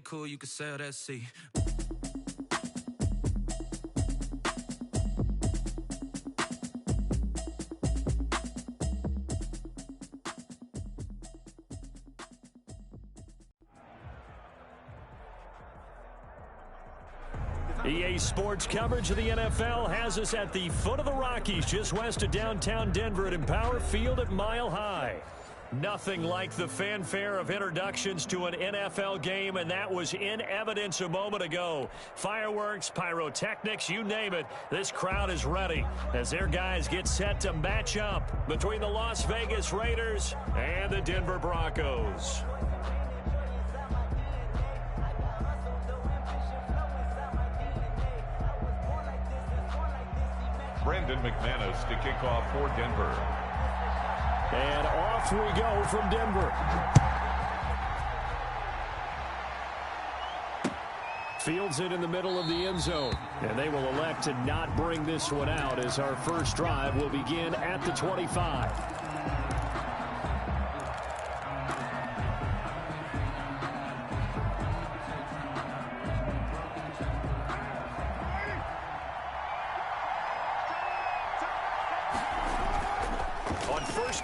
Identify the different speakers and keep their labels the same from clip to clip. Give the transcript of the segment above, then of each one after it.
Speaker 1: cool, you could sail that sea.
Speaker 2: EA Sports coverage of the NFL has us at the foot of the Rockies, just west of downtown Denver at Empower Field at Mile High. Nothing like the fanfare of introductions to an NFL game, and that was in evidence a moment ago. Fireworks, pyrotechnics, you name it, this crowd is ready as their guys get set to match up between the Las Vegas Raiders and the Denver Broncos.
Speaker 3: Brandon McManus to kick off for Denver.
Speaker 2: And off we go from Denver. Fields it in the middle of the end zone. And they will elect to not bring this one out as our first drive will begin at the 25.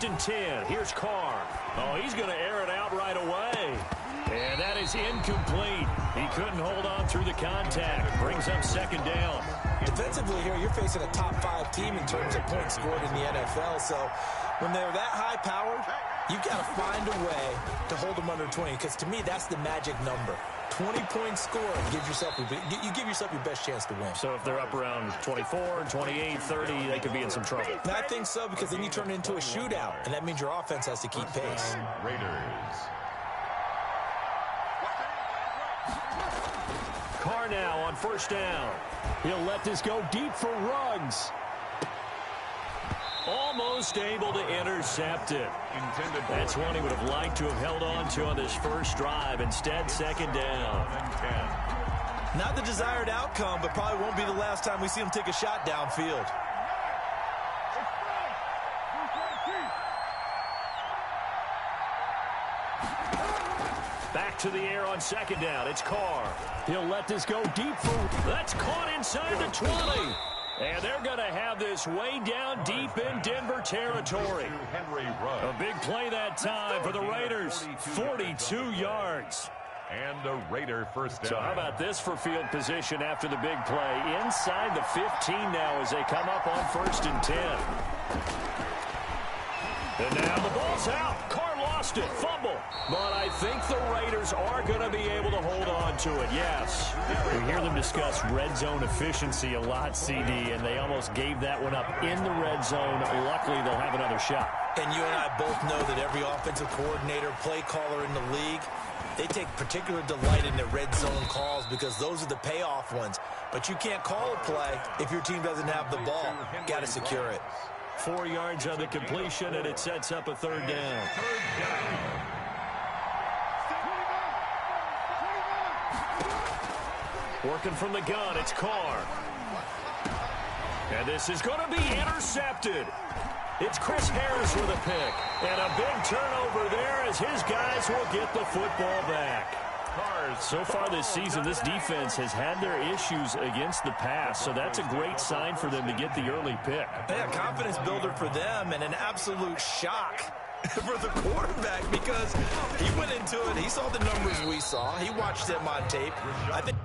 Speaker 2: And 10. Here's Carr. Oh, he's going to air it out right away. And that is incomplete. He couldn't hold on through the contact. Brings up second down.
Speaker 4: Defensively here, you're facing a top 5 team in terms of points scored in the NFL. So when they're that high powered, you've got to find a way to hold them under 20. Because to me, that's the magic number. 20-point score gives you give yourself your best chance to win.
Speaker 2: So if they're up around 24, 28, 30, they could be in some trouble.
Speaker 4: And I think so, because then you turn it into a shootout, and that means your offense has to keep pace.
Speaker 3: Raiders.
Speaker 2: Carr now on first down. He'll let this go deep for Ruggs. Almost able to intercept it. That's one he would have liked to have held on to on this first drive. Instead, second down.
Speaker 4: Not the desired outcome, but probably won't be the last time we see him take a shot downfield.
Speaker 2: Back to the air on second down. It's Carr. He'll let this go deep for... That's caught inside the 20. And they're going to have this way down deep in Denver territory. A big play that time for the Raiders. 42 yards.
Speaker 3: And a Raider first down.
Speaker 2: So how about this for field position after the big play? Inside the 15 now as they come up on first and 10. And now the ball's out. Carr lost it. Fumble. But I think the Raiders are going to be able to hold on to it. Yes. We hear them discuss red zone efficiency a lot, CD, and they almost gave that one up in the red zone. Luckily, they'll have another shot.
Speaker 4: And you and I both know that every offensive coordinator, play caller in the league, they take particular delight in their red zone calls because those are the payoff ones. But you can't call a play if your team doesn't have the ball. Got to secure it.
Speaker 2: 4 yards on the completion, and it sets up a third down. Working from the gun, it's Carr. And this is going to be intercepted. It's Chris Harris with a pick. And a big turnover there as his guys will get the football back. So far this season, this defense has had their issues against the pass, so that's a great sign for them to get the early pick.
Speaker 4: Yeah, confidence builder for them and an absolute shock for the quarterback because he went into it. He saw the numbers we saw. He watched them on tape. I think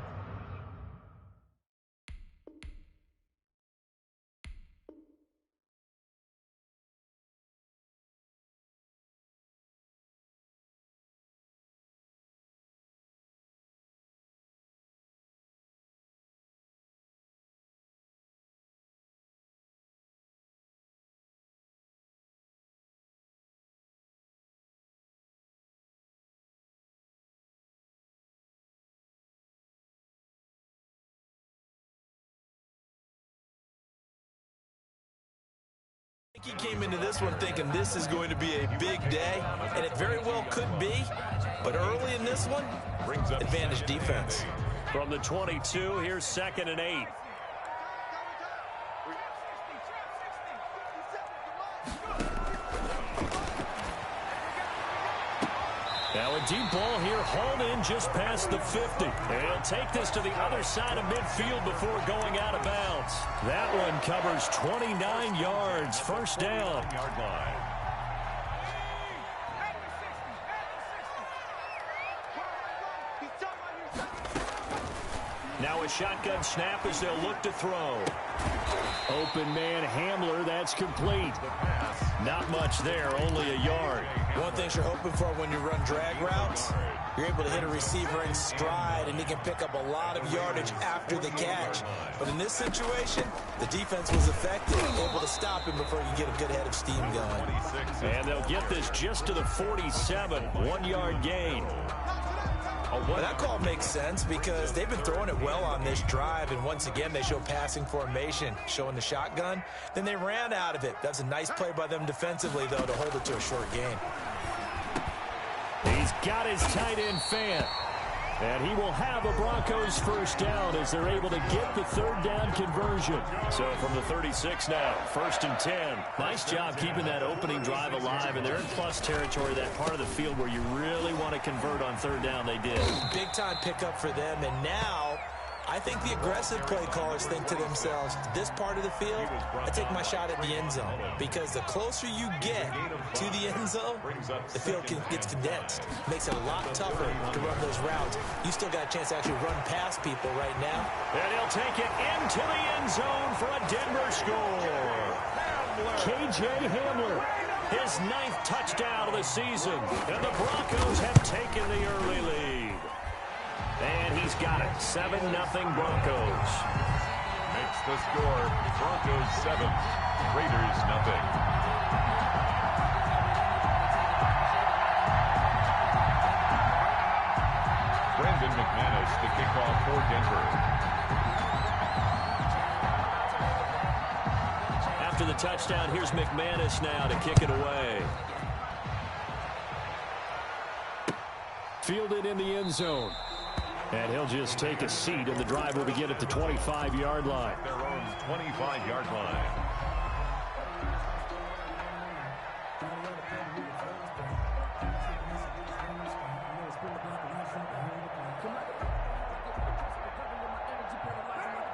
Speaker 4: he came into this one thinking this is going to be a big day, and it very well could be. But early in this one, brings up advantage defense.
Speaker 2: From the 22, here's 2nd and 8. Now a deep ball here, hauled in just past the 50. And he'll take this to the other side of midfield before going out of bounds. That one covers 29 yards. First down.
Speaker 3: Yard line.
Speaker 2: Now a shotgun snap as they'll look to throw. Open man Hamler, that's complete. Not much there, only a yard.
Speaker 4: One thing you're hoping for when you run drag routes, you're able to hit a receiver in stride, and he can pick up a lot of yardage after the catch. But in this situation, the defense was effective, able to stop him before he could get a good head of steam going.
Speaker 2: And they'll get this just to the 47, 1-yard gain.
Speaker 4: Well, that call makes sense because they've been throwing it well on this drive, and once again they show passing formation, showing the shotgun. Then they ran out of it. That's a nice play by them defensively, though, to hold it to a short gain.
Speaker 2: He's got his tight end fan. And he will have a Broncos first down as they're able to get the third down conversion. So from the 36 now, 1st and 10. Nice job keeping that opening drive alive, and they're in plus territory, that part of the field where you really want to convert on third down. They did.
Speaker 4: Big-time pickup for them, and now I think the aggressive play callers think to themselves, this part of the field, I take my shot at the end zone. Because the closer you get to the end zone, the field gets condensed. Makes it a lot tougher to run those routes. You still got a chance to actually run past people right now.
Speaker 2: And he'll take it into the end zone for a Denver score. KJ Hamler, his 9th touchdown of the season. And the Broncos have taken the early lead. And he's got it. 7-0 Broncos.
Speaker 3: Makes the score. Broncos 7, Raiders 0. Brandon McManus to kick off for Denver.
Speaker 2: After the touchdown, here's McManus now to kick it away. Fielded in the end zone. And he'll just take a seat, and the drive will begin at the 25-yard line.
Speaker 3: Their own 25-yard line.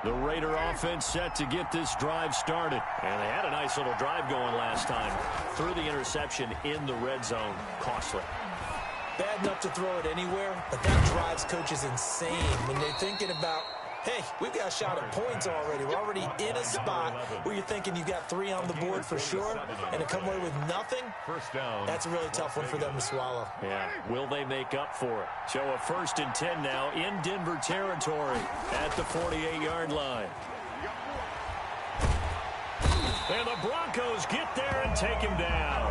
Speaker 2: The Raider offense set to get this drive started. And they had a nice little drive going last time. Threw the interception in the red zone. Costly.
Speaker 4: Bad enough to throw it anywhere, but that drives coaches insane when they're thinking about, hey, we've got a shot at points already. We're already in a spot where you're thinking you've got 3 on the board for sure, and to come away with nothing,
Speaker 3: First down.
Speaker 4: that's a really tough one for them to swallow.
Speaker 2: Yeah, will they make up for it? So a 1st and 10 now in Denver territory at the 48-yard line. And the Broncos get there and take him down.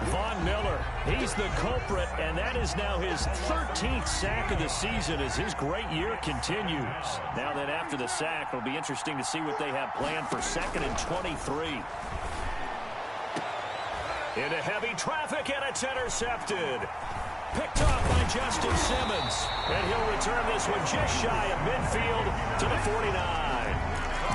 Speaker 2: Von Miller, he's the culprit, and that is now his 13th sack of the season as his great year continues. Now that after the sack, it'll be interesting to see what they have planned for 2nd and 23. Into heavy traffic, and it's intercepted. Picked off by Justin Simmons. And he'll return this one just shy of midfield to the 49.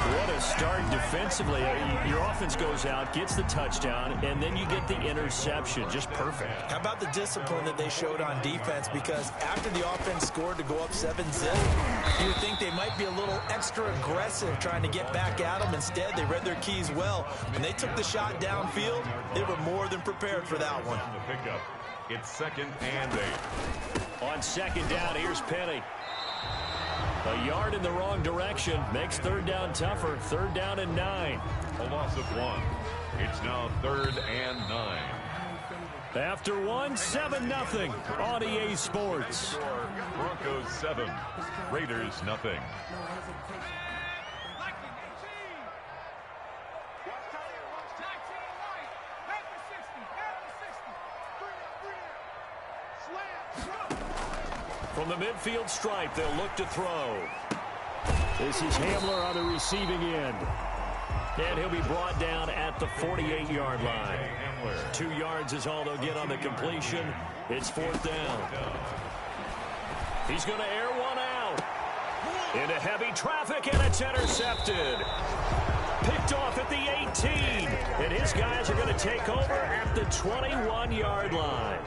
Speaker 2: What a start defensively. Your offense goes out, gets the touchdown, and then you get the interception. Just perfect.
Speaker 4: How about the discipline that they showed on defense? Because after the offense scored to go up 7-0, you would think they might be a little extra aggressive trying to get back at them. Instead, they read their keys well. When they took the shot downfield, they were more than prepared for that one.
Speaker 3: The pickup. It's 2nd and 8.
Speaker 2: On 2nd down, here's Penny. A yard in the wrong direction makes 3rd down tougher. 3rd down and 9.
Speaker 3: A loss of 1. It's now 3rd and 9.
Speaker 2: After 1, 7-0 on EA Sports.
Speaker 3: Broncos 7, Raiders 0.
Speaker 2: From the midfield stripe, they'll look to throw. This is Hamler on the receiving end. And he'll be brought down at the 48-yard line. 2 yards is all they'll get on the completion. It's 4th down. He's going to air one out. Into heavy traffic, and it's intercepted. Picked off at the 18. And his guys are going to take over at the 21-yard line.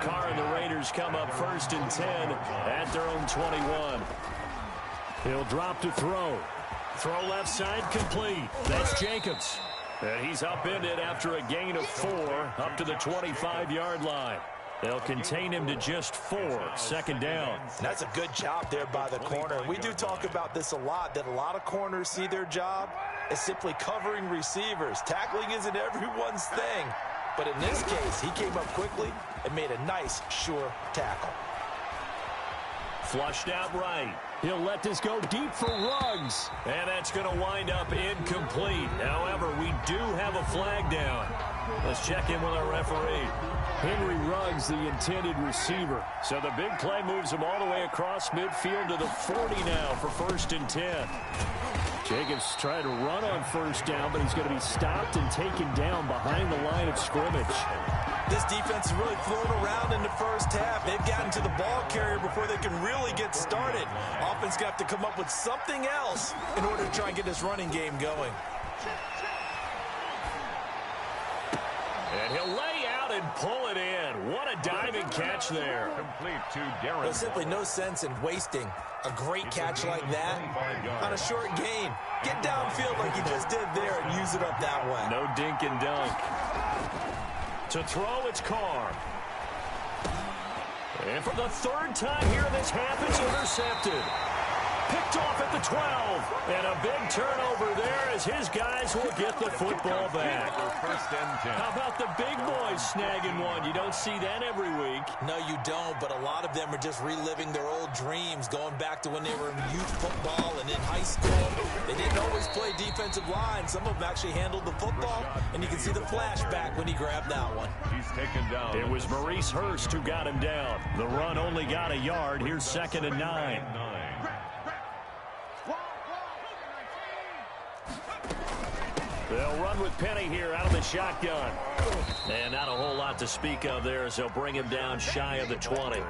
Speaker 2: Carr and the Raiders come up 1st and 10 at their own 21. He'll drop to throw. Throw left side complete. That's Jacobs. And he's upended after a gain of 4 up to the 25-yard line. They'll contain him to just 4, 2nd down.
Speaker 4: And that's a good job there by the corner. We do talk about this a lot, that a lot of corners see their job as simply covering receivers. Tackling isn't everyone's thing. But in this case, he came up quickly and made a nice, sure tackle.
Speaker 2: Flushed out right. He'll let this go deep for Ruggs. And that's going to wind up incomplete. However, we do have a flag down. Let's check in with our referee. Henry Ruggs, the intended receiver. So the big play moves him all the way across midfield to the 40 now for 1st and 10. Jacobs trying to run on 1st down, but he's going to be stopped and taken down behind the line of scrimmage.
Speaker 4: This defense has really thrown around in the first half. They've gotten to the ball carrier before they can really get started. Offense got to come up with something else in order to try and get this running game going.
Speaker 2: And he'll lay out and pull it in. What a diving catch there.
Speaker 3: Complete to Darren.
Speaker 4: There's simply no sense in wasting a great catch like that on a short gain. Get downfield like you just did there and use it up that way.
Speaker 2: No dink and dunk. To throw, it's Carr. And for the 3rd time here in this half, it's intercepted. Picked off at the 12. And a big turnover there as his guys will get the football back.
Speaker 3: 1st and 10.
Speaker 2: How about the big boys snagging one? You don't see that every week.
Speaker 4: No, you don't, but a lot of them are just reliving their old dreams, going back to when they were in youth football and in high school. They didn't always play defensive line. Some of them actually handled the football, and you can see the flashback when he grabbed that one.
Speaker 3: He's taken down.
Speaker 2: It was Maurice Hurst who got him down. The run only got a yard. Here's 2nd and 9. They'll run with Penny here out of the shotgun. And not a whole lot to speak of there as they'll bring him down shy of the 20.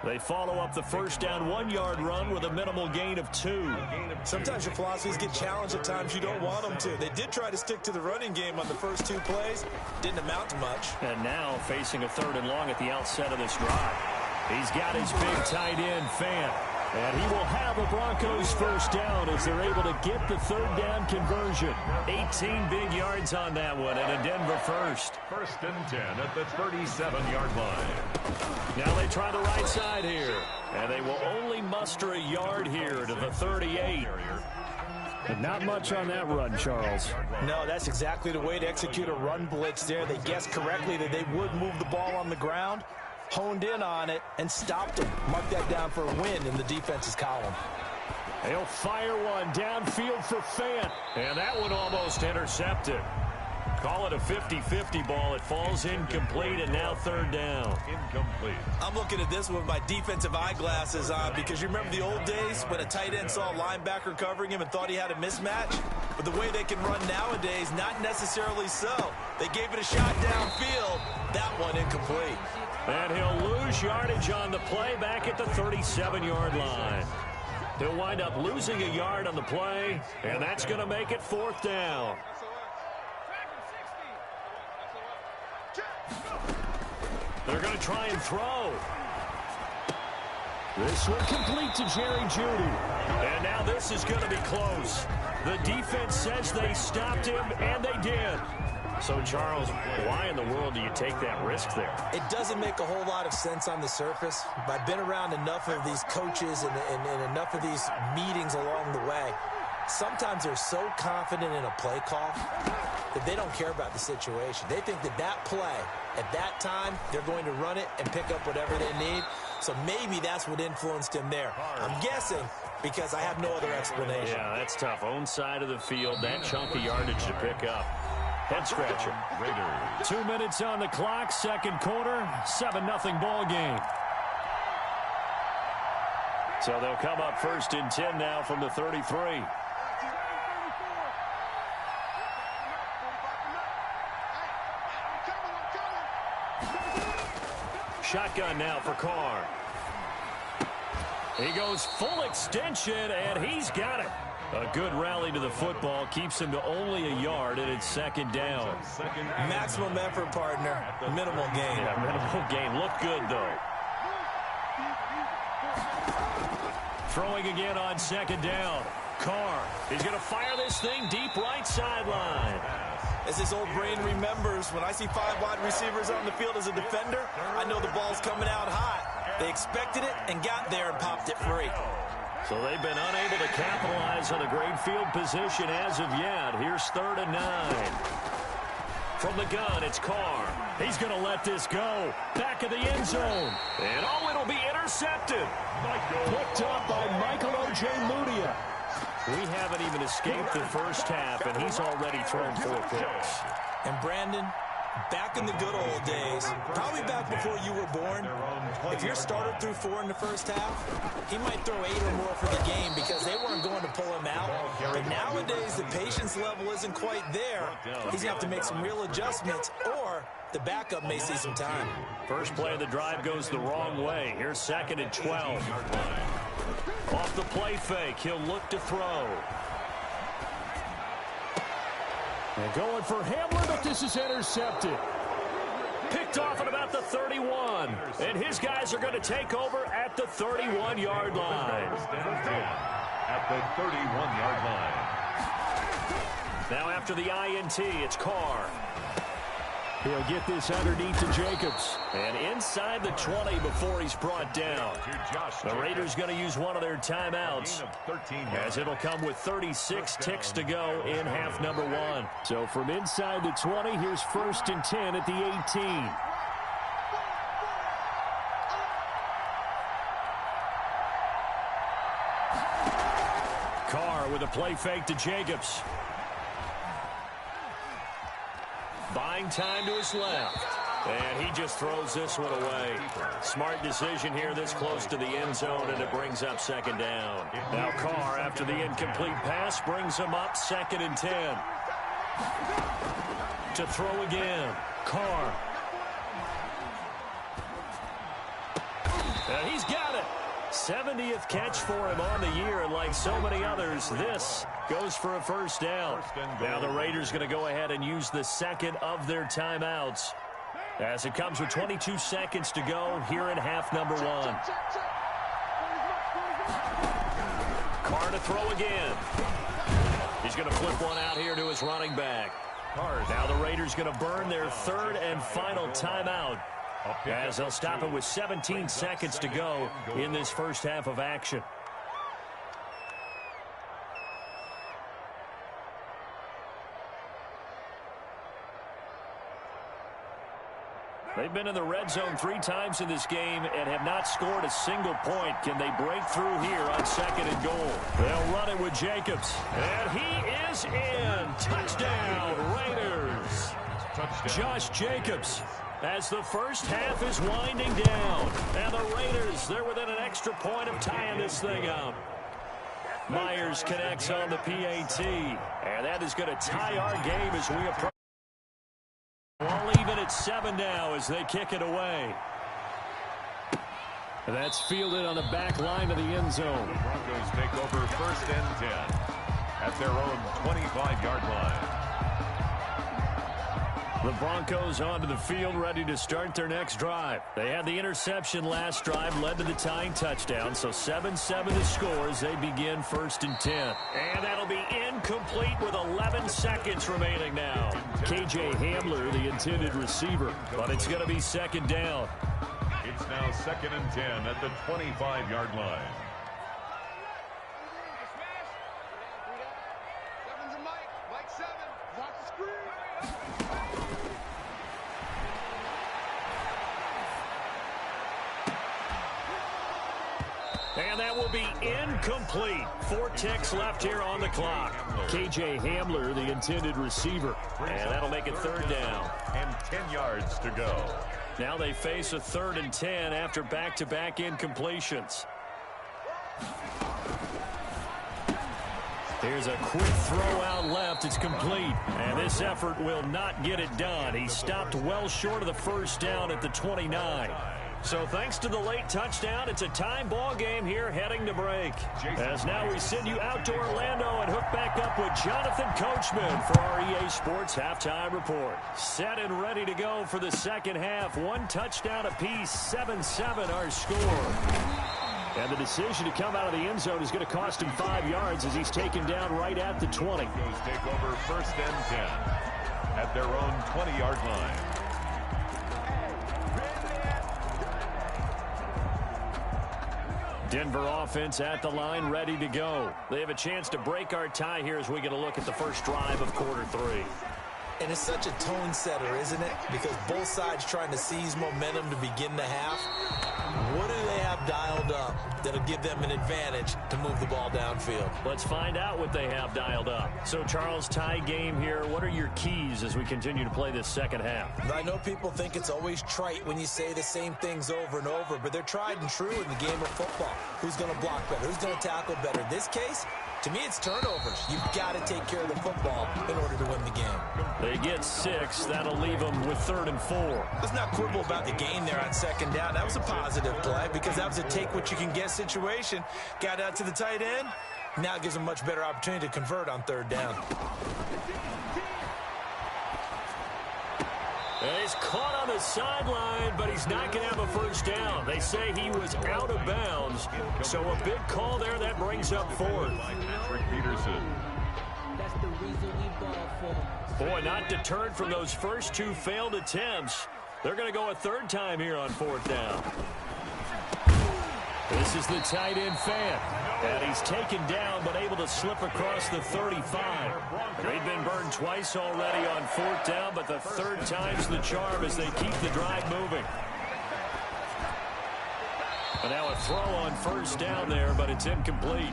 Speaker 2: They follow up the 1st down 1-yard run with a minimal gain of 2.
Speaker 4: Sometimes your philosophies get challenged at times you don't want them to. They did try to stick to the running game on the first 2 plays. Didn't amount to much.
Speaker 2: And now facing a 3rd and long at the outset of this drive. He's got his big tight end, Fant. And he will have a Broncos 1st down as they're able to get the 3rd down conversion. 18 big yards on that one and a Denver 1st.
Speaker 3: 1st and 10 at the 37-yard line.
Speaker 2: Now they try the right side here. And they will only muster a yard here to the 38. But not much on that run, Charles.
Speaker 4: No, that's exactly the way to execute a run blitz there. They guessed correctly that they would move the ball on the ground, honed in on it, and stopped him. Mark that down for a win in the defense's column.
Speaker 2: He'll fire one downfield for Fant. And that one almost intercepted. Call it a 50-50 ball. It falls incomplete, and now 3rd down.
Speaker 3: Incomplete.
Speaker 4: I'm looking at this with my defensive eyeglasses on because you remember the old days when a tight end saw a linebacker covering him and thought he had a mismatch? But the way they can run nowadays, not necessarily so. They gave it a shot downfield. That one incomplete.
Speaker 2: And he'll lose yardage on the play back at the 37-yard line. He'll wind up losing a yard on the play, and that's going to make it 4th down. They're going to try and throw. This one complete to Jerry Jeudy. And now this is going to be close. The defense says they stopped him, and they did. So, Charles, why in the world do you take that risk there?
Speaker 4: It doesn't make a whole lot of sense on the surface. But I've been around enough of these coaches and enough of these meetings along the way. Sometimes they're so confident in a play call that they don't care about the situation. They think that that play, at that time, they're going to run it and pick up whatever they need. So maybe that's what influenced him there. I'm guessing because I have no other explanation.
Speaker 2: Yeah, that's tough. Own side of the field, that chunk of yardage to pick up. Head scratcher. 2 minutes on the clock, 2nd quarter, 7-0 ball game. So they'll come up 1st and 10 now from the 33. Shotgun now for Carr. He goes full extension, and he's got it. A good rally to the football keeps him to only a yard, and it's second down.
Speaker 4: Maximum effort, partner. Minimal gain.
Speaker 2: Yeah, minimal gain. Looked good, though. Throwing again on second down. Carr. He's going to fire this thing deep right sideline.
Speaker 4: As his old brain remembers, when I see 5 wide receivers on the field as a defender, I know the ball's coming out hot. They expected it and got there and popped it free.
Speaker 2: So they've been unable to capitalize on a great field position as of yet. Here's 3rd and 9. From the gun, it's Carr. He's going to let this go. Back of the end zone. And it'll be intercepted. Picked up by Michael O.J. Mudia. We haven't even escaped the first half, and he's already thrown 4 picks.
Speaker 4: And Brandon, back in the good old days, probably back before you were born, if your starter threw 4 in the first half, he might throw 8 or more for the game because they weren't going to pull him out. But nowadays, the patience level isn't quite there. He's going to have to make some real adjustments, or the backup may see some time.
Speaker 2: First play of the drive goes the wrong way. Here's 2nd and 12. Off the play fake, he'll look to throw.
Speaker 1: And going for Hamlin, but this is intercepted.
Speaker 2: Picked off at about the 31. And his guys are going to take over at the 31-yard line.
Speaker 3: At the 31-yard line.
Speaker 2: Now after the INT, it's Carr.
Speaker 1: He'll get this underneath to Jacobs.
Speaker 2: And inside the 20 before he's brought down. The Raiders going to use one of their timeouts, as it'll come with 36 ticks to go in half number 1.
Speaker 1: So from inside the 20, here's 1st and 10 at the 18.
Speaker 2: Carr with a play fake to Jacobs. Buying time to his left. And he just throws this one away. Smart decision here this close to the end zone, and it brings up 2nd down. Now Carr, after the incomplete pass, brings him up 2nd and 10. To throw again. Carr. And he's got it. 70th catch for him on the year, and like so many others, this goes for a 1st down. Now the Raiders going to go ahead and use the 2nd of their timeouts, as it comes with 22 seconds to go here in half number 1. Carr to throw again. He's going to flip one out here to his running back. Now the Raiders going to burn their 3rd and final timeout, as they'll stop it with 17 seconds to go in this first half of action. They've been in the red zone 3 times in this game and have not scored a single point. Can they break through here on 2nd and goal? They'll run it with Jacobs. And he is in. Touchdown, Raiders. Josh Jacobs, as the first half is winding down. And the Raiders, they're within an extra point of tying this thing up. Myers connects on the PAT. And that is going to tie our game as we approach. All even at 7 now as they kick it away.
Speaker 1: That's fielded on the back line of the end zone.
Speaker 3: The Broncos take over 1st and 10 at their own 25-yard line.
Speaker 2: The Broncos onto the field, ready to start their next drive. They had the interception last drive, led to the tying touchdown, so 7-7 the score as they begin 1st and 10. And that'll be incomplete with 11 seconds remaining now.
Speaker 1: K.J. Hamler, the intended receiver.
Speaker 2: But it's going to be 2nd down.
Speaker 3: It's now 2nd and 10 at the 25-yard line.
Speaker 2: And that will be incomplete. 4 ticks left here on the clock.
Speaker 1: K.J. Hamler, the intended receiver.
Speaker 2: And that'll make it 3rd down.
Speaker 3: And 10 yards to go.
Speaker 2: Now they face a 3rd and 10 after back-to-back incompletions. Here's a quick throw out left. It's complete. And this effort will not get it done. He stopped well short of the 1st down at the 29. So thanks to the late touchdown, it's a tie ball game here heading to break. As now we send you out to Orlando and hook back up with Jonathan Coachman for our EA Sports Halftime Report. Set and ready to go for the second half. One touchdown apiece, 7-7 our score. And the decision to come out of the end zone is going to cost him 5 yards as he's taken down right at the 20.
Speaker 3: Goes take over first and 10 at their own 20-yard line.
Speaker 2: Denver offense at the line, ready to go. They have a chance to break our tie here as we get a look at the first drive of quarter 3.
Speaker 4: And it's such a tone setter, isn't it? Because both sides trying to seize momentum to begin the half. What do they have dialed up that'll give them an advantage to move the ball downfield?
Speaker 2: Let's find out what they have dialed up. So, Charles, tie game here. What are your keys as we continue to play this second half?
Speaker 4: I know people think it's always trite when you say the same things over and over, but they're tried and true in the game of football. Who's going to block better? Who's going to tackle better? In this case, to me, it's turnovers. You've got to take care of the football in order to win the game.
Speaker 2: They get 6. That'll leave them with 3rd and 4.
Speaker 4: Let's not quibble about the gain there on second down. That was a positive play because that was a take-what-you-can-get situation. Got out to the tight end. Now it gives them a much better opportunity to convert on 3rd down.
Speaker 2: And he's caught on the sideline, but he's not going to have a first down. They say he was out of bounds. So a big call there that brings up 4th.
Speaker 5: That's the reason we ball for.
Speaker 2: Boy, not deterred from those first 2 failed attempts. They're going to go a 3rd time here on 4th down. This is the tight end Fant. And he's taken down but able to slip across the 35. They've been burned twice already on 4th down, but the 3rd time's the charm as they keep the drive moving. And now a throw on 1st down there, but it's incomplete.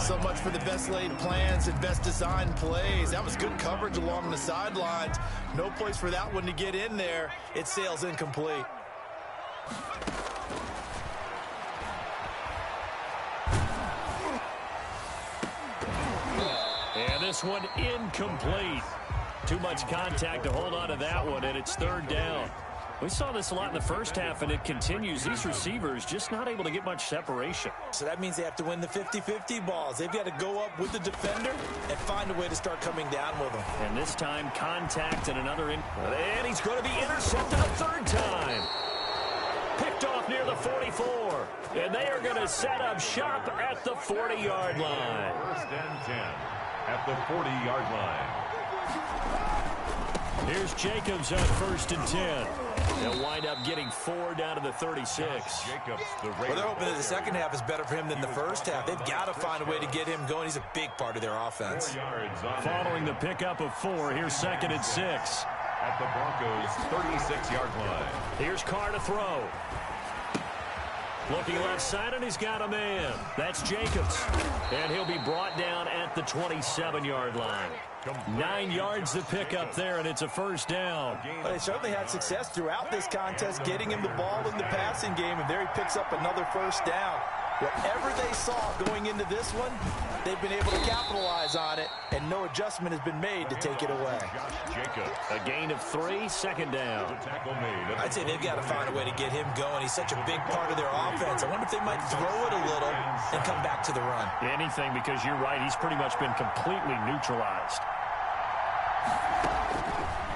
Speaker 4: So much for the best laid plans and best designed plays. That was good coverage along the sidelines. No place for that one to get in there. It sails incomplete.
Speaker 2: And this one incomplete. Too much contact to hold on to that one, and it's 3rd down. We saw this a lot in the first half, and it continues. These receivers just not able to get much separation.
Speaker 4: So that means they have to win the 50-50 balls. They've got to go up with the defender and find a way to start coming down with them.
Speaker 2: And this time, contact and another in. And he's going to be intercepted a 3rd time. Picked off near the 44. And they are going to set up shop at the 40-yard line.
Speaker 3: First and 10 at the 40-yard line.
Speaker 2: Here's Jacobs on 1st and 10. They'll wind up getting 4 down to the 36.
Speaker 3: Jacobs, the
Speaker 4: Well, they're hoping that the second half is better for him than the first half. They've got to find a way to get him going. He's a big part of their offense.
Speaker 3: 4 yards on
Speaker 2: Following the pickup of 4, here's 2nd and 6.
Speaker 3: at the Broncos' 36-yard line.
Speaker 2: Here's Carr to throw. Looking left side, and he's got a man. That's Jacobs. And he'll be brought down at the 27-yard line. 9 yards to pick up there, and it's a 1st down.
Speaker 4: Well, they certainly had success throughout this contest getting him the ball in the passing game, and there he picks up another 1st down. Whatever they saw going into this one, they've been able to capitalize on it, and no adjustment has been made to take it away.
Speaker 2: A gain of 3, 2nd down.
Speaker 4: I'd say they've got to find a way to get him going. He's such a big part of their offense. I wonder if they might throw it a little and come back to the run.
Speaker 2: Anything, because you're right, he's pretty much been completely neutralized.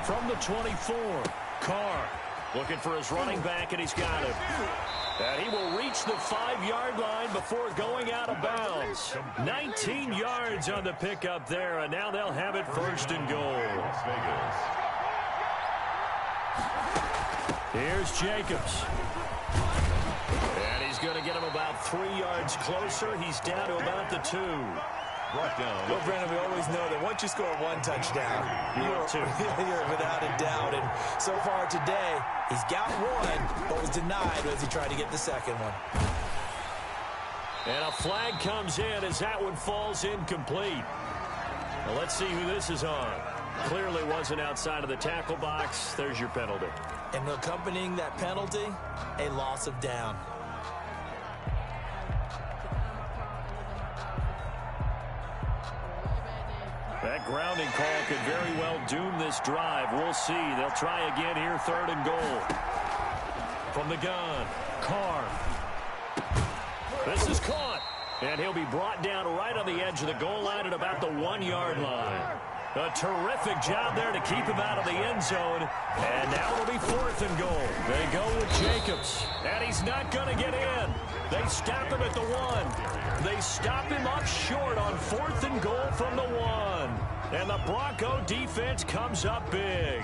Speaker 2: From the 24, Carr looking for his running back, and he's got it. And he will reach the 5-yard line before going out of bounds. 19 yards on the pickup there, and now they'll have it 1st and goal. Here's Jacobs. And he's going to get him about 3 yards closer. He's down to about the 2.
Speaker 3: Brought down.
Speaker 4: Well, Brandon, we always know that once you score 1 touchdown, you're without a doubt. And so far today, he's got 1, but was denied as he tried to get the 2nd one.
Speaker 2: And a flag comes in as that one falls incomplete. Now let's see who this is on. Clearly wasn't outside of the tackle box. There's your penalty.
Speaker 4: And accompanying that penalty, a loss of down.
Speaker 2: That grounding call could very well doom this drive. We'll see. They'll try again here, 3rd and goal. From the gun, Carr. This is caught. And he'll be brought down right on the edge of the goal line at about the 1-yard line. A terrific job there to keep him out of the end zone. And now it'll be 4th and goal. They go with Jacobs. And he's not going to get in. They stop him at the 1. They stop him up short on 4th and goal from the 1. And the Bronco defense comes up big.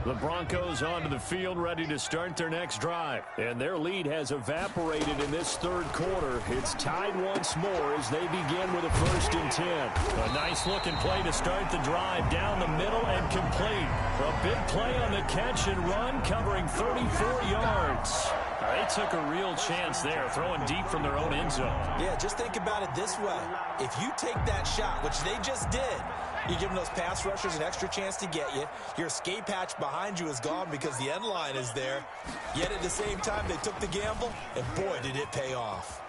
Speaker 2: The Broncos onto the field, ready to start their next drive. And their lead has evaporated in this 3rd quarter. It's tied once more as they begin with a 1st and 10. A nice-looking play to start the drive down the middle and complete. A big play on the catch and run, covering 34 yards. They took a real chance there, throwing deep from their own end zone.
Speaker 4: Yeah, just think about it this way. If you take that shot, which they just did, you're giving those pass rushers an extra chance to get you. Your escape hatch behind you is gone because the end line is there. Yet at the same time, they took the gamble, and boy, did it pay off.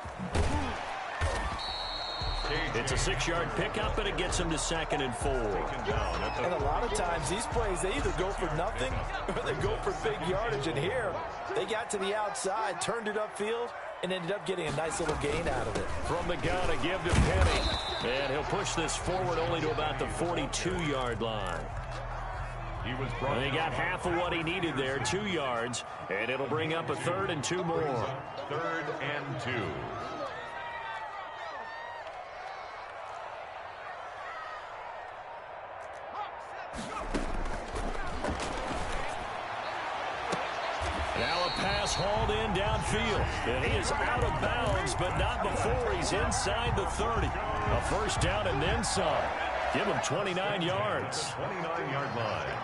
Speaker 2: It's a 6-yard pickup, and it gets them to 2nd and 4.
Speaker 4: And a lot of times, these plays, they either go for nothing or they go for big yardage. And here, they got to the outside, turned it upfield, and ended up getting a nice little gain out of it.
Speaker 2: From the gun, a give to Penny. And he'll push this forward only to about the 42-yard line. And he got half of what he needed there, 2 yards. And it'll bring up a 3rd and 2 more.
Speaker 3: 3rd and 2.
Speaker 2: Now a pass hauled in downfield. And he is out of bounds, but not before he's inside the 30. A 1st down and then some. Give him 29 yards.
Speaker 3: 29-yard line.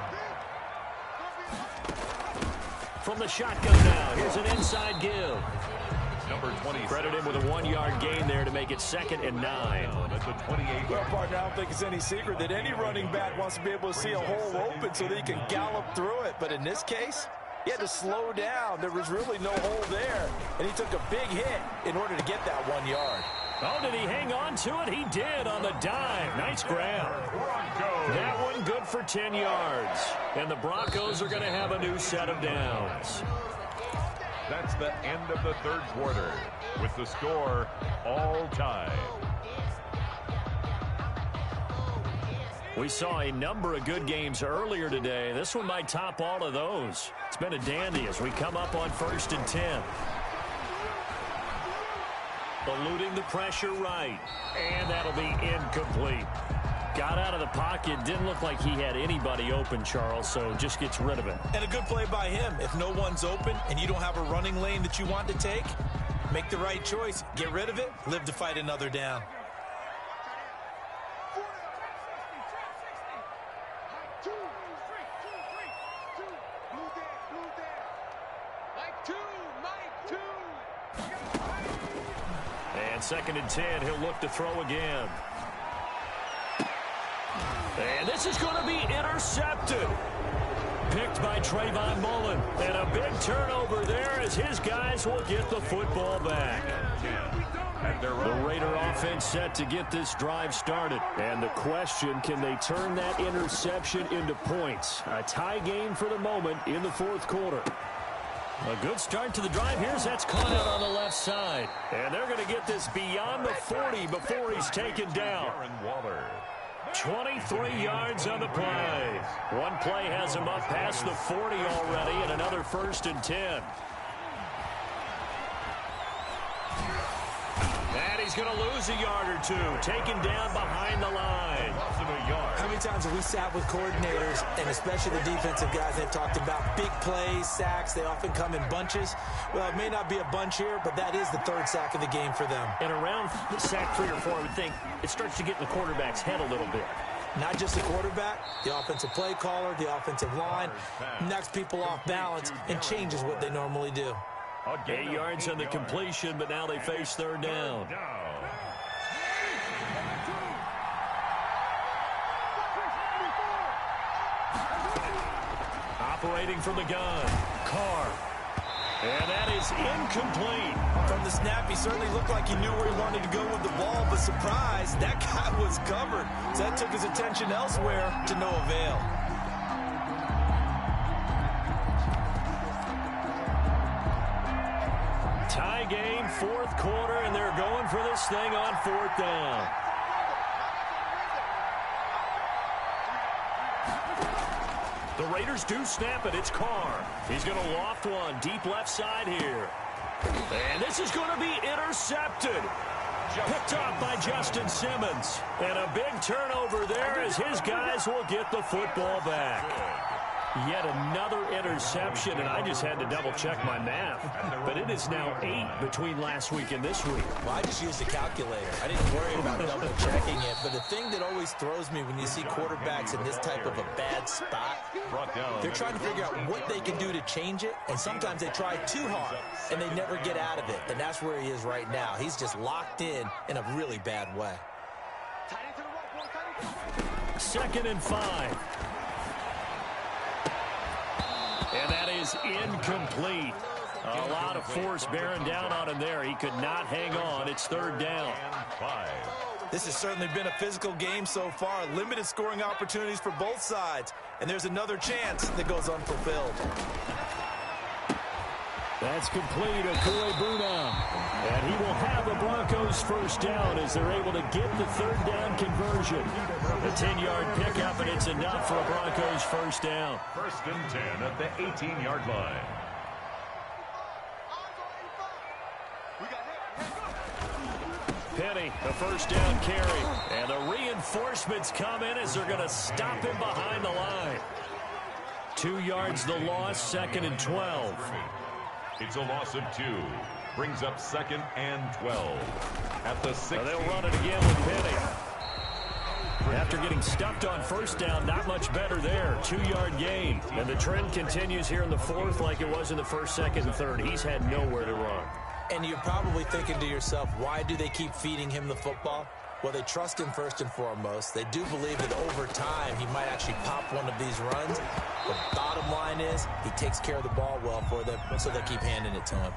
Speaker 2: From the shotgun now, here's an inside give.
Speaker 3: Number 20.
Speaker 2: Credit him with a 1-yard gain there to make it 2nd and 9.
Speaker 3: At the 28.
Speaker 4: Well, partner, I don't think it's any secret that any running back wants to be able to see a hole open so that he can gallop through it. But in this case, he had to slow down. There was really no hole there. And he took a big hit in order to get that 1 yard.
Speaker 2: Oh, did he hang on to it? He did on the dive. Nice grab. That one good for 10 yards. And the Broncos are going to have a new set of downs.
Speaker 3: That's the end of the 3rd quarter with the score all tied.
Speaker 2: We saw a number of good games earlier today. This one might top all of those. It's been a dandy as we come up on 1st and 10. Eluding the pressure right. And that'll be incomplete. Got out of the pocket. Didn't look like he had anybody open, Charles, so just gets rid of it.
Speaker 4: And a good play by him. If no one's open and you don't have a running lane that you want to take, make the right choice. Get rid of it. Live to fight another down.
Speaker 2: And 2nd and 10, he'll look to throw again. And this is going to be intercepted. Picked by Trayvon Mullen. And a big turnover there as his guys will get the football back. The Raider offense set to get this drive started. And the question, can they turn that interception into points? A tie game for the moment in the 4th quarter. A good start to the drive. Here's that's caught out on the left side. And they're going to get this beyond the 40 before he's taken down. 23 yards on the play. One play has him up past the 40 already, and another 1st and 10. And he's going to lose a yard or two, taken down behind the line.
Speaker 4: How many times have we sat with coordinators, and especially the defensive guys, they've talked about big plays, sacks. They often come in bunches. Well, it may not be a bunch here, but that is the 3rd sack of the game for them.
Speaker 2: And around sack 3 or 4, I would think it starts to get in the quarterback's head a little bit.
Speaker 4: Not just the quarterback, the offensive play caller, the offensive line, knocks people off balance and changes what they normally do.
Speaker 2: 8 yards on the completion, but now they face 3rd down. Operating from the gun, Carr. And that is incomplete.
Speaker 4: From the snap, he certainly looked like he knew where he wanted to go with the ball, but surprise, that guy was covered. So that took his attention elsewhere to no avail.
Speaker 2: Tie game, fourth quarter, and they're going for this thing on fourth down. The Raiders do snap it. It's Carr. He's going to loft one deep left side here. And this is going to be intercepted. Picked off by Justin Simmons. And a big turnover there as his guys will get the football back. Yet another interception, and I just had to double-check my math. But it is now 8 between last week and this week.
Speaker 4: Well, I just used a calculator. I didn't worry about double-checking it. But the thing that always throws me when you see quarterbacks in this type of a bad spot, they're trying to figure out what they can do to change it, and sometimes they try too hard, and they never get out of it. And that's where he is right now. He's just locked in a really bad way.
Speaker 2: 2nd and 5. And that is incomplete. A lot of force bearing down on him there. He could not hang on. It's 3rd down.
Speaker 4: This has certainly been a physical game so far. Limited scoring opportunities for both sides. And there's another chance that goes unfulfilled.
Speaker 2: That's complete. Akua-Buna. And he will have the Broncos first down as they're able to get the 3rd down conversion. A 10-yard pickup, and it's enough for a Broncos first down.
Speaker 3: 1st and 10 at the 18-yard line.
Speaker 2: Penny, the first down carry. And the reinforcements come in as they're going to stop him behind the line. 2 yards the loss, 2nd and 12.
Speaker 3: It's a loss of 2. Brings up 2nd and 12. At the 6.
Speaker 2: They'll run it again with Penny. After getting stuffed on first down, not much better there. 2-yard gain. And the trend continues here in the 4th like it was in the 1st, 2nd, and 3rd. He's had nowhere to run.
Speaker 4: And you're probably thinking to yourself, why do they keep feeding him the football? Well, they trust him first and foremost. They do believe that over time he might actually pop one of these runs. The bottom line is he takes care of the ball well for them, so they keep handing it to him.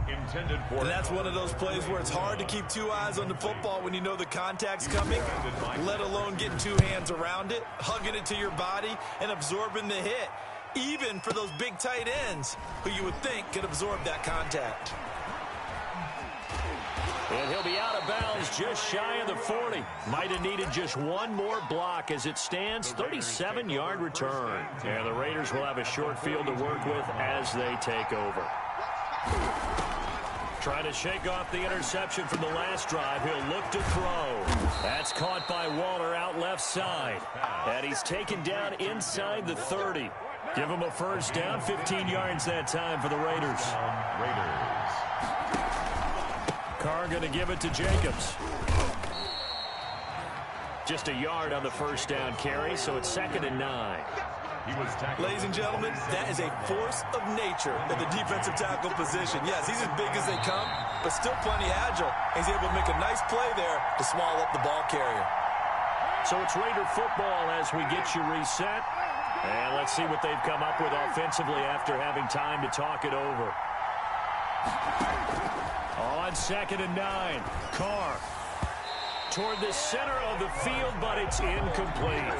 Speaker 3: Intended for.
Speaker 4: And that's one of those plays where it's hard to keep 2 eyes on the football when you know the contact's coming, let alone getting 2 hands around it, hugging it to your body, and absorbing the hit, even for those big tight ends who you would think could absorb that contact.
Speaker 2: And he'll be out of bounds just shy of the 40. Might have needed just one more block as it stands. 37-yard return. And the Raiders will have a short field to work with as they take over. Trying to shake off the interception from the last drive. He'll look to throw. That's caught by Waller out left side. And he's taken down inside the 30. Give him a first down. 15 yards that time for the Raiders. Carr going to give it to Jacobs. Just a yard on the first down carry, so it's 2nd and 9.
Speaker 4: Ladies and gentlemen, that is a force of nature in the defensive tackle position. Yes, he's as big as they come, but still plenty agile. He's able to make a nice play there to swallow up the ball carrier.
Speaker 2: So it's Raider football as we get you reset. And let's see what they've come up with offensively after having time to talk it over. On 2nd and 9, Carr toward the center of the field, but it's incomplete.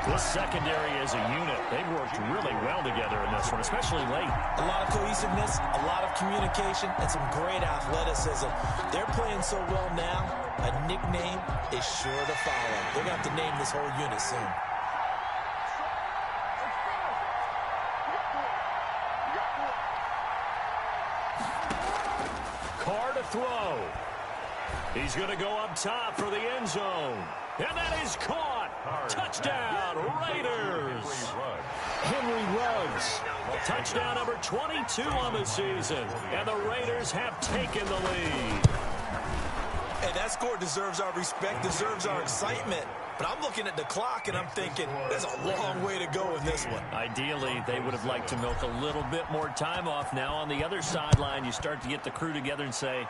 Speaker 2: This secondary as a unit, they've worked really well together in this one, especially late.
Speaker 4: A lot of cohesiveness, a lot of communication, and some great athleticism. They're playing so well now, a nickname is sure to follow. They're going to have to name this whole unit soon.
Speaker 2: Carr to throw. He's going to go up top for the end zone. And that is caught. Touchdown, Raiders. Henry Ruggs. Touchdown number 22 on the season. And the Raiders have taken the lead.
Speaker 4: Hey, that score deserves our respect, deserves our excitement. But I'm looking at the clock, and I'm thinking, there's a long way to go in this one.
Speaker 2: Ideally, they would have liked to milk a little bit more time off now. On the other sideline, you start to get the crew together and say,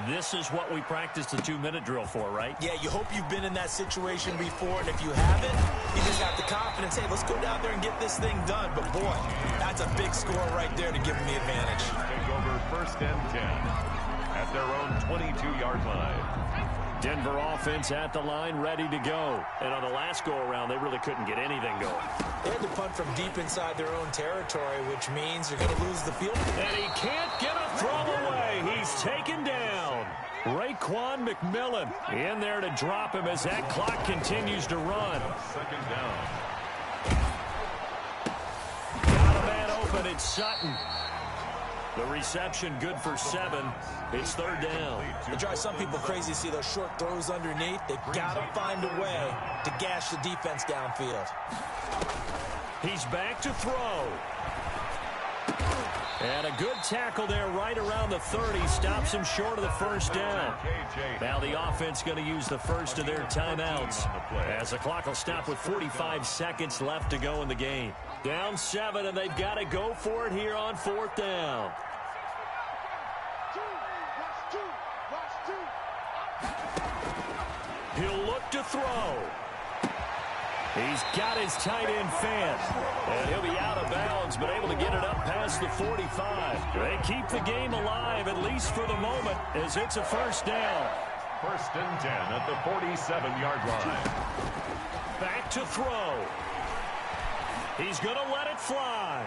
Speaker 2: This is what we practiced the 2-minute drill for, right?
Speaker 4: Yeah, you hope you've been in that situation before, and if you haven't, you just got the confidence, hey, let's go down there and get this thing done. But, boy, that's a big score right there to give them the advantage.
Speaker 3: Take over 1st and 10 at their own 22-yard line.
Speaker 2: Denver offense at the line, ready to go. And on the last go-around, they really couldn't get anything going.
Speaker 4: They had to punt from deep inside their own territory, which means they're going to lose the field.
Speaker 2: And he can't get a throw away. He's taken down. Raekwon McMillan in there to drop him as that clock continues to run.
Speaker 3: 2nd down.
Speaker 2: Got a man open. It's Sutton. The reception good for 7. It's 3rd down.
Speaker 4: It drives some people crazy to see those short throws underneath. They've got to find a way to gash the defense downfield.
Speaker 2: He's back to throw. And a good tackle there right around the 30. Stops him short of the 1st down. Now the offense going to use the first of their timeouts as the clock will stop with 45 seconds left to go in the game. Down 7, and they've got to go for it here on 4th down. He'll look to throw. He's got his tight end fan. And he'll be out of bounds, but able to get it up past the 45. They keep the game alive, at least for the moment, as it's a 1st down.
Speaker 3: 1st and 10 at the 47-yard line.
Speaker 2: Back to throw. He's going to let it fly.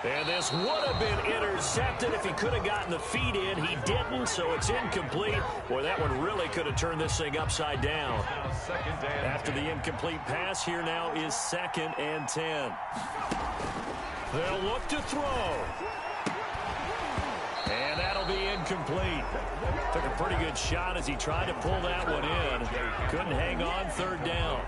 Speaker 2: And this would have been intercepted if he could have gotten the feet in. He didn't, so it's incomplete. Boy, that one really could have turned this thing upside down. After the incomplete pass, here now is 2nd and 10. They'll look to throw. And that'll be incomplete. Took a pretty good shot as he tried to pull that one in. Couldn't hang on. 3rd down.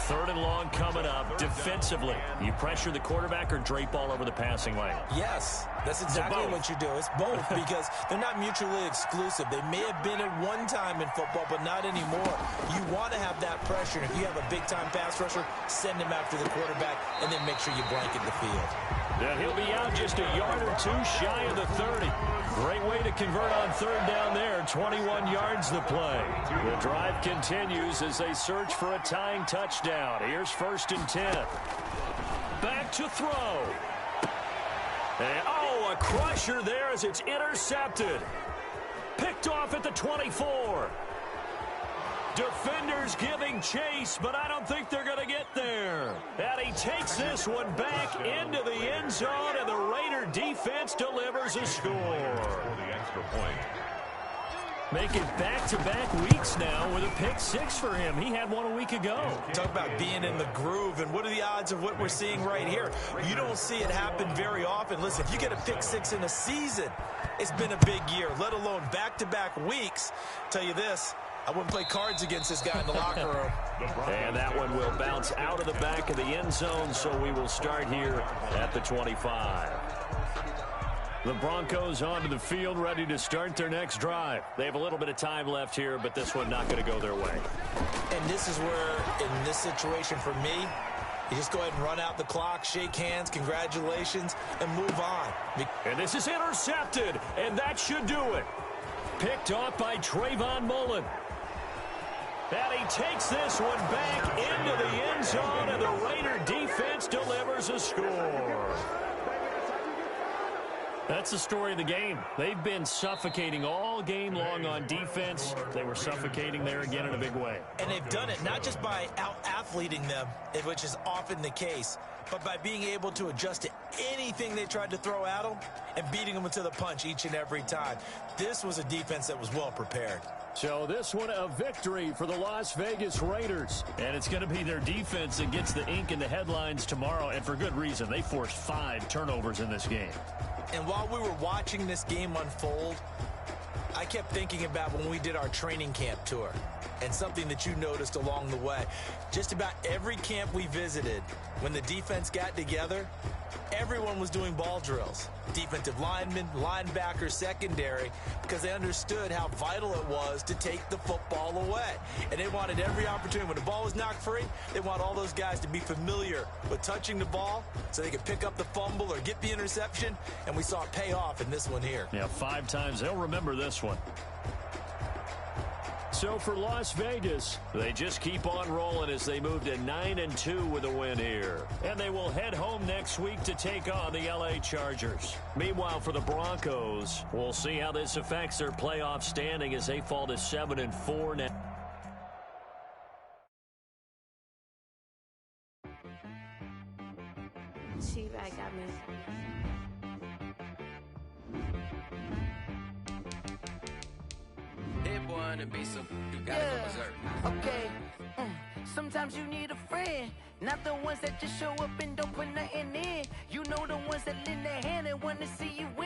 Speaker 2: 3rd and long coming up. Defensively, you pressure the quarterback or drape all over the passing lane?
Speaker 4: Yes, that's exactly what you do. It's both because they're not mutually exclusive. They may have been at one time in football, but not anymore. You want to have that pressure. And if you have a big-time pass rusher, send him after the quarterback and then make sure you blanket the field.
Speaker 2: And he'll be out just a yard or 2 shy of the 30. Great way to convert on 3rd down there. 21 yards the play. The drive continues as they search for a tying touchdown. Here's 1st and 10. Back to throw. And, a crusher there as it's intercepted. Picked off at the 24. Defenders giving chase, but I don't think they're going to get there. And he takes this one back into the end zone, and the Raider defense delivers a score.
Speaker 3: For the extra point.
Speaker 2: Make it back-to-back weeks now with a pick 6 for him. He had one a week ago.
Speaker 4: Talk about being in the groove, and what are the odds of what we're seeing right here? You don't see it happen very often. Listen, if you get a pick 6 in a season, it's been a big year, let alone back-to-back weeks. Tell you this, I wouldn't play cards against this guy in the locker room.
Speaker 2: And that one will bounce out of the back of the end zone, so we will start here at the 25. The Broncos onto the field, ready to start their next drive. They have a little bit of time left here, but this one not going to go their way.
Speaker 4: And this is where, in this situation for me, you just go ahead and run out the clock, shake hands, congratulations, and move on.
Speaker 2: And this is intercepted, and that should do it. Picked off by Trayvon Mullen. And he takes this one back into the end zone, and the Raider defense delivers a score. That's the story of the game. They've been suffocating all game long on defense. They were suffocating there again in a big way.
Speaker 4: And they've done it not just by out-athleting them, which is often the case, but by being able to adjust to anything they tried to throw at them and beating them into the punch each and every time. This was a defense that was well prepared.
Speaker 2: So this one a victory for the Las Vegas Raiders. And it's going to be their defense that gets the ink in the headlines tomorrow, and for good reason. They forced 5 turnovers in this game.
Speaker 4: And while we were watching this game unfold, I kept thinking about when we did our training camp tour and something that you noticed along the way. Just about every camp we visited, when the defense got together, everyone was doing ball drills. defensive linemen, linebackers, secondary, because they understood how vital it was to take the football away. And they wanted every opportunity. When the ball was knocked free, they want all those guys to be familiar with touching the ball so they could pick up the fumble or get the interception, and we saw it pay off in this one here.
Speaker 2: Yeah, 5 times. They'll remember this one. So for Las Vegas, they just keep on rolling as they move to 9-2 with a win here. And they will head home next week to take on the LA Chargers. Meanwhile, for the Broncos, we'll see how this affects their playoff standing as they fall to 7-4 now.
Speaker 5: T-Rag got me.
Speaker 6: Hit one and be some, you gotta go berserk.
Speaker 7: Okay. Sometimes you need a friend, not the ones that just show up and don't put nothing in. You know the ones that lend a hand and want to see you win.